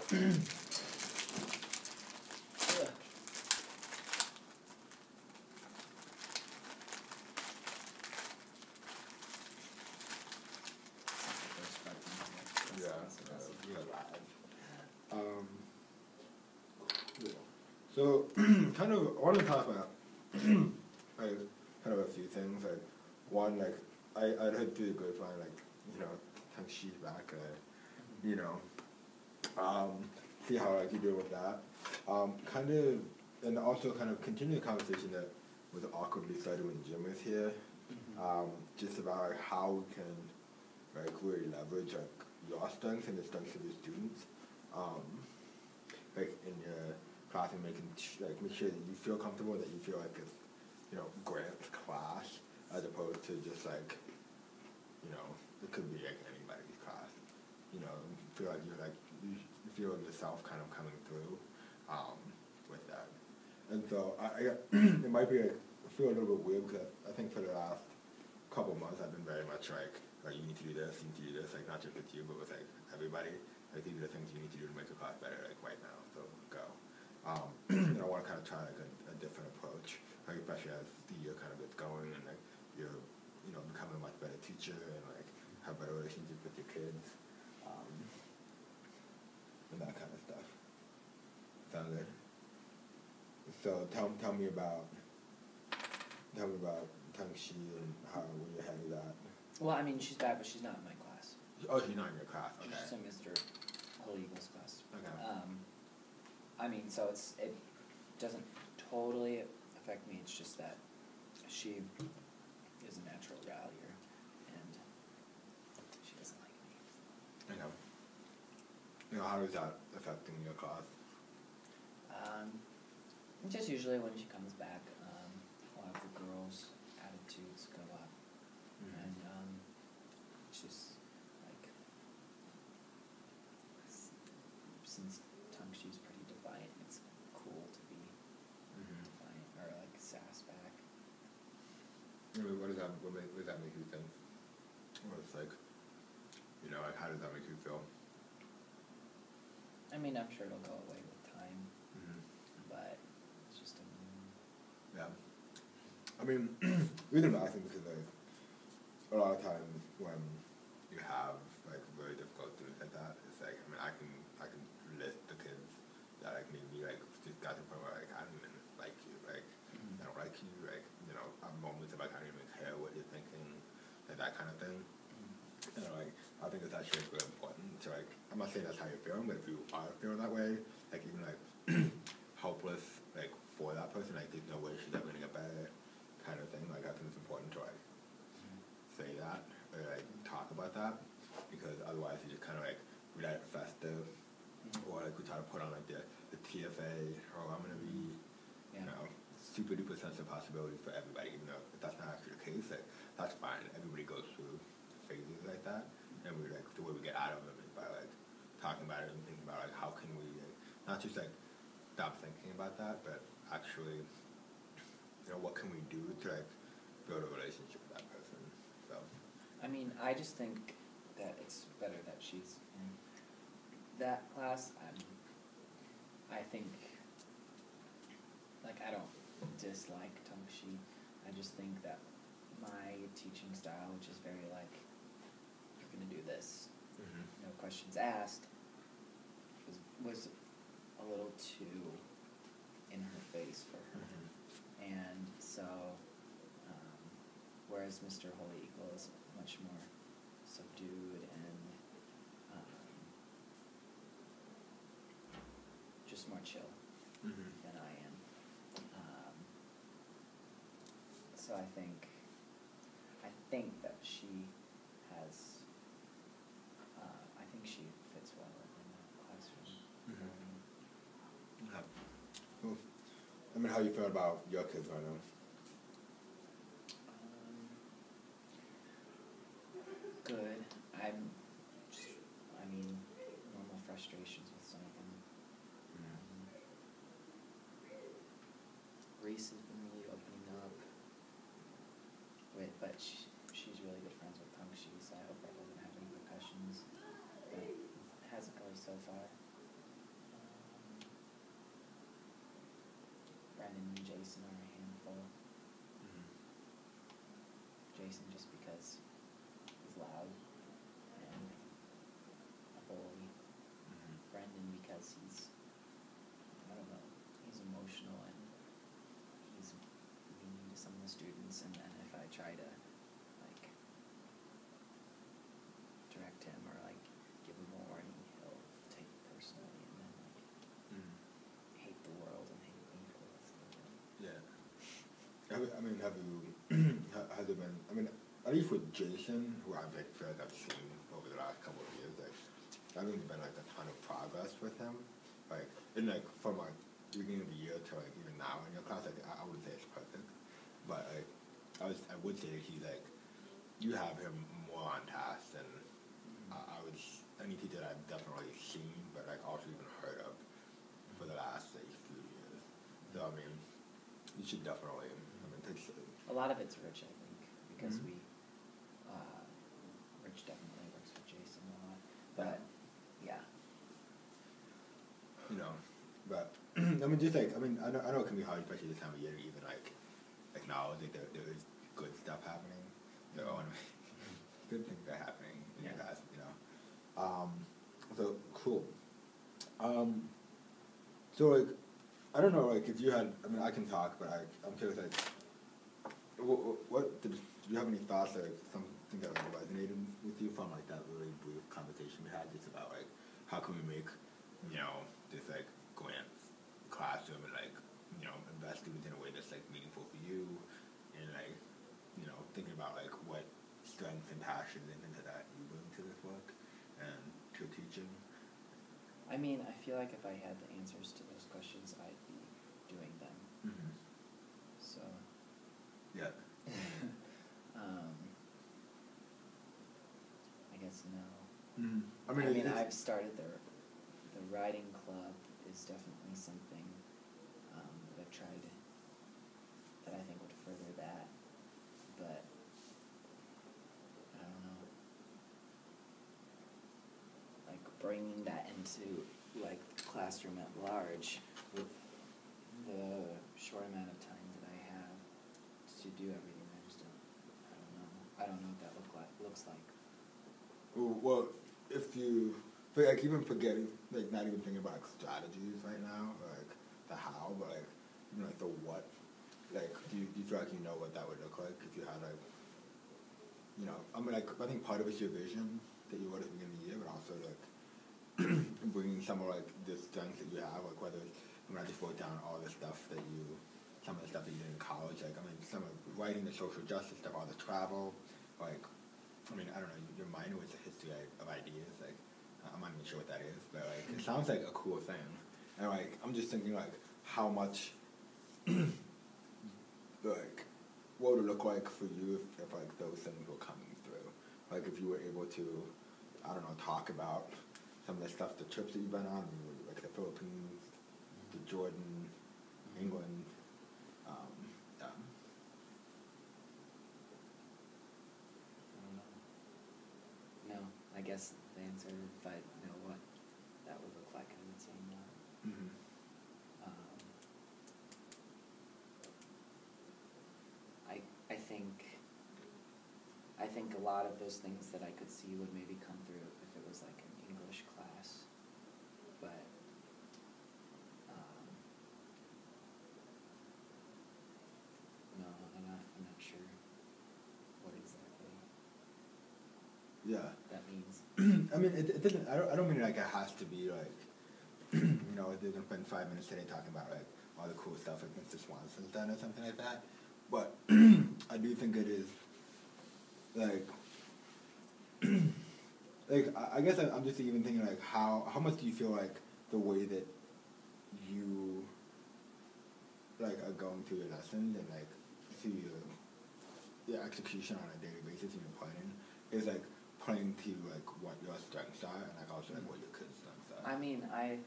So, kind of, I want to talk about like kind of a few things. Like, one, like I'd heard through the grapevine, like, you know, Tang-Shi's back, you know, see how like you do with that. Kind of, and also kind of continue the conversation that was awkwardly started when Jim was here. Just about like how we can like really leverage like your strengths and the strengths of your students, like in your class, and make sure that you feel comfortable, that you feel like it's, you know, Grant's class, as opposed to just like, you know, it could be like anybody's class. You know, feel like you're like you feel yourself kind of coming through with that. And so I it might be like, I feel a little bit weird because I think for the last couple of months I've been very much like you need to do this, you need to do this, like not just with you but with like everybody. Like these are the things you need to do to make your class better, like right now. So go. And I want to kind of try like a different approach, like especially as the year kind of gets going and like you're, you know, becoming a much better teacher and like have better relationships with your kids, and that kind of stuff. Sound good? So tell me about Tang-Shi and how where your head is at. Well, I mean, she's back, but she's not in my class. Oh, she's not in your class. Okay. She's in Mr. Holy Eagle's class. Okay. I mean, so it doesn't totally affect me. It's just that she is a natural rallier, and she doesn't like me. I know. You know, how is that affecting your class? Just usually when she comes back, a lot of the girls' attitudes go up, and it's just like, since Tang-Shi's pretty defiant, it's cool to be defiant, or like sass back. What does that make you think? Well, it's like, you know, like how does that make you feel? I mean, I'm sure it'll go away with time, but it's just a yeah. I mean, reason I'm asking because like a lot of times when you have like very difficult students like that, it's like, I mean, I can list the kids that like maybe like just got to the point where like I don't even like you, like I don't like you, like, you know, I'm moments of like I don't even care what you're thinking, like that kind of thing. You know, like I think it's actually really important to like, I'm not saying that's how you're feeling, but if you are feeling that way, like even like helpless, like for that person, like there's no way she's ever gonna get better, kind of thing. Like I think it's important to like say that or like talk about that, because otherwise you just kind of like let it fester, or like we try to put on like the TFA, or I'm gonna be, you know, super duper sense of possibility for everybody, even though if that's not actually the case, like that's fine. Everybody goes through phases like that, and we like the way we get out of them is by like talking about it and thinking about like how can we like, not just like stop thinking about that, but actually, you know, what can we do to like build a relationship with that person. So I mean, I just think that it's better that she's in that class. I think, like, I don't dislike Tang-Shi. I just think that my teaching style, which is very like, you're gonna do this, no questions asked, was a little too in her face for her. And so, whereas Mr. Holy Eagle is much more subdued and just more chill than I am. So I think that she has, I think she fits well in that classroom. yeah. Cool. I mean, how you feel about your kids right now? Good. I mean, normal frustrations with some of them. Reese has been really opening up but she's really good friends with Tang-Shi, so I hope that doesn't have any repercussions, but it hasn't really so far. Brandon and Jason are a handful. Mhm. Jason just because he's loud and a bully. Mhm. Brandon because he's, I don't know, he's emotional and he's mean to some of the students, and then if I try to like direct him or like give him a warning, he'll take it personally and then like Mhm. hate the world and hate me for listening to him. Yeah. I mean, have you, has there been, I mean, at least with Jason, who I've like, feel like I've seen over the last couple of years, like, I think there's been like a ton of progress with him. Like, in like, from like, the beginning of the year to like even now in your class, like, I wouldn't say it's perfect. But like, I would say that he's like, you have him more on task than I would, any teacher that I've definitely seen, but like also even heard of for the last like few years. So I mean, you should definitely, I mean, take, A lot of it's Rich, I think, because Mhm. Rich definitely works with Jason a lot, but yeah. you know, but I mean, just like, I mean, I know it can be hard, especially this time of year, to even like acknowledge that there is good stuff happening. There are good things that are happening in your Yeah. class, you know. So cool. So like, I don't know, like if you had, I mean, I can talk, but I'm curious, like, what did you have any thoughts or something that like resonated with you from like that really brief conversation we had just about like how can we make, you know, this like grants classroom and like, you know, invest students in a way that's like meaningful for you and like, you know, thinking about like what strengths and passions and things like that you bring to this work and to teaching. I mean, I feel like if I had the answers to those questions, I'd be doing them. Mm-hmm. So. Yeah. I guess no. Mm-hmm. I mean, I've started the writing club is definitely something that I've tried that I think would further that, but I don't know. Like bringing that into like the classroom at large with the short amount of time that I have to do everything. I just don't. I don't know. I don't know what that looks like. Well, if you, like even forgetting, like not even thinking about like strategies right now, like the how, but like, you know, like the what, like do you feel like you know what that would look like if you had like, you know, I mean like, I think part of it's your vision that you wrote at the beginning of the year, but also like, bringing some of like the strengths that you have, like whether it's, I mean I just wrote down all the stuff that you, some of the stuff that you did in college, like I mean some of writing the social justice stuff, all the travel, like, I mean, I don't know, your minor was the history of ideas, like, I'm not even sure what that is, but like, it sounds like a cool thing. And like, I'm just thinking like, how much, like, what would it look like for you if like those things were coming through? Like if you were able to, I don't know, talk about some of the stuff, the trips that you've been on, like the Philippines, to Jordan, England, yeah. I don't know. No, I guess the answer, if I know what that would look like, I would say no. Mm-hmm. I think a lot of those things that I could see would maybe come through if it was like an English class, but no, I'm not sure what exactly Yeah. that means. I mean, it doesn't, I don't mean like it has to be like, you know, they're gonna spend 5 minutes today talking about like all the cool stuff like Mr. Swanson's done or something like that. But I do think it is like, like I guess I'm just even thinking like how much do you feel like the way that you like are going through your lessons and like through your execution on a daily basis and your planning is like playing to like what your strengths are and like also like what your kids' strengths are. I mean, I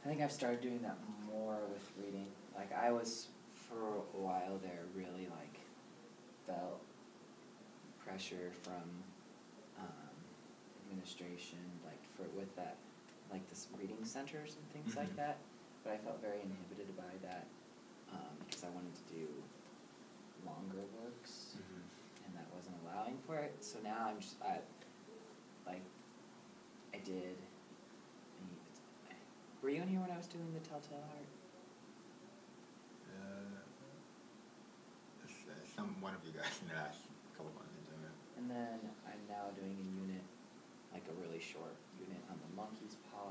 think I've started doing that more with reading. Like I was for a while there really like felt pressure from administration, like with that, like this reading centers and things like that. But I felt very inhibited by that because I wanted to do longer works, and that wasn't allowing for it. So now I'm just I did. Were you in here when I was doing the Telltale Heart? One of you guys in the last couple months is doing it. And then I'm now doing a unit, like a really short unit on the monkey's paw.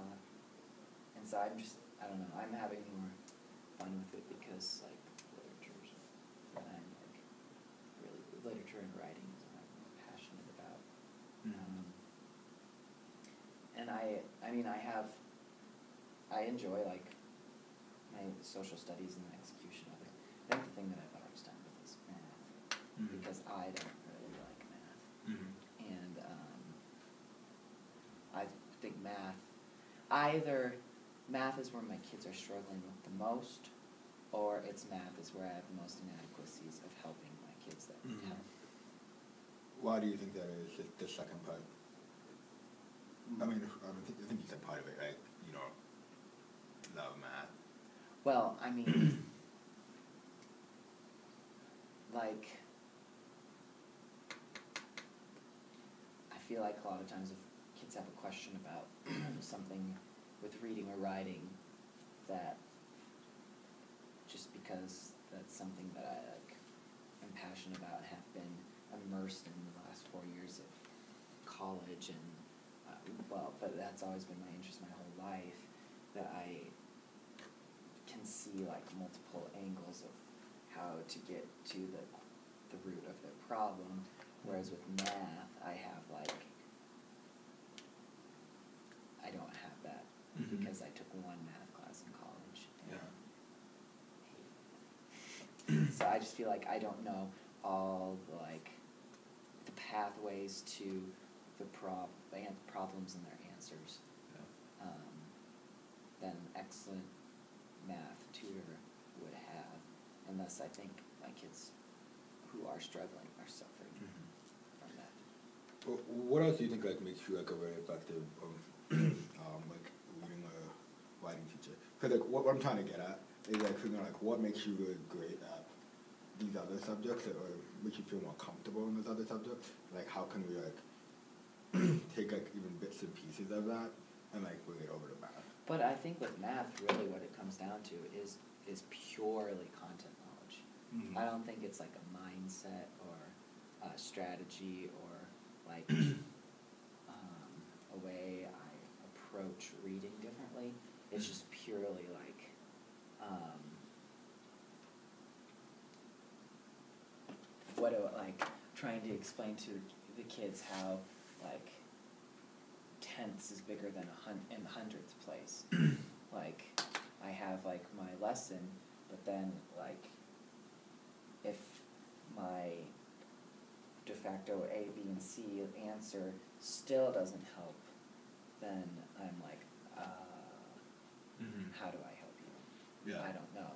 And so I don't know, I'm having more fun with it because like literature's what I'm like really, literature and writing is what I'm more passionate about. And I enjoy like my social studies and the execution of it. I think the thing that I've always done with is math, because I don't really like math. And I think either math is where my kids are struggling with the most, or it's math is where I have the most inadequacies of helping my kids that need help. Why do you think that is, the second part? I think you said part of it, right? You don't love math. Well, I mean, like, I feel like a lot of times if kids have a question about something with reading or writing, that just because that's something that I am passionate about, have been immersed in the last 4 years of college, and but that's always been my interest my whole life, that I can see like multiple angles of how to get to the root of the problem, whereas with math I have I don't have that, because I took one math class in college and hated it. So I just feel like I don't know all the pathways to the problems and their answers. Than an excellent math tutor would have, and thus I think my kids who are struggling are suffering from that. Well, what else do you think makes you a very effective reading or writing teacher? Because what I'm trying to get at is figuring what makes you really great at these other subjects, or makes you feel more comfortable in those other subjects. How can we take even bits and pieces of that and bring it over to math? But I think with math, really what it comes down to is purely content knowledge. I don't think it's a mindset or a strategy or a way I approach reading differently. It's just purely trying to explain to the kids how tenths is bigger than in the hundredth place. I have my lesson, but then if my de facto A, B, and C answer still doesn't help, then I'm how do I help you? Yeah. I don't know.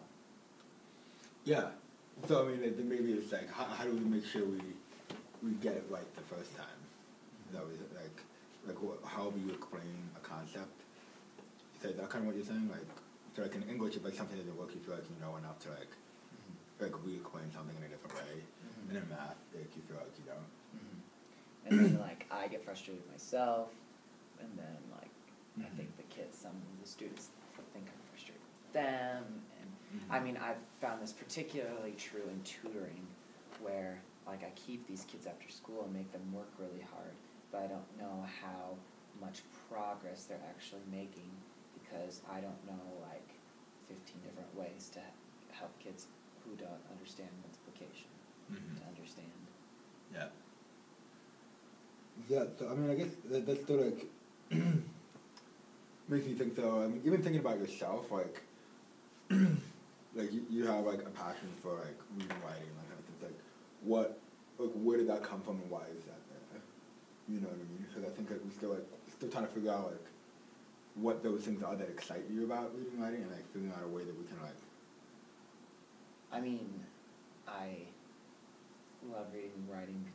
Yeah. So then maybe it's how do we make sure we get it right the first time? That was how do you explain a concept? Is that kind of what you're saying? So in English, if something doesn't work, you feel you know enough to re-explain something in a different way. And in math, you feel you don't. And then I get frustrated myself, and then I think some of the students think I'm frustrated with them, and I've found this particularly true in tutoring, where I keep these kids after school and make them work really hard, but I don't know how much progress they're actually making, because I don't know 15 different ways to help kids who don't understand multiplication to understand. Yeah. Yeah, so I guess that's still makes me think, so even thinking about yourself, you have a passion for reading, writing, where did that come from and why is that there? You know what I mean? Because I think we still trying to figure out what those things are that excite you about reading, writing, and figuring out a way that we can I love reading and writing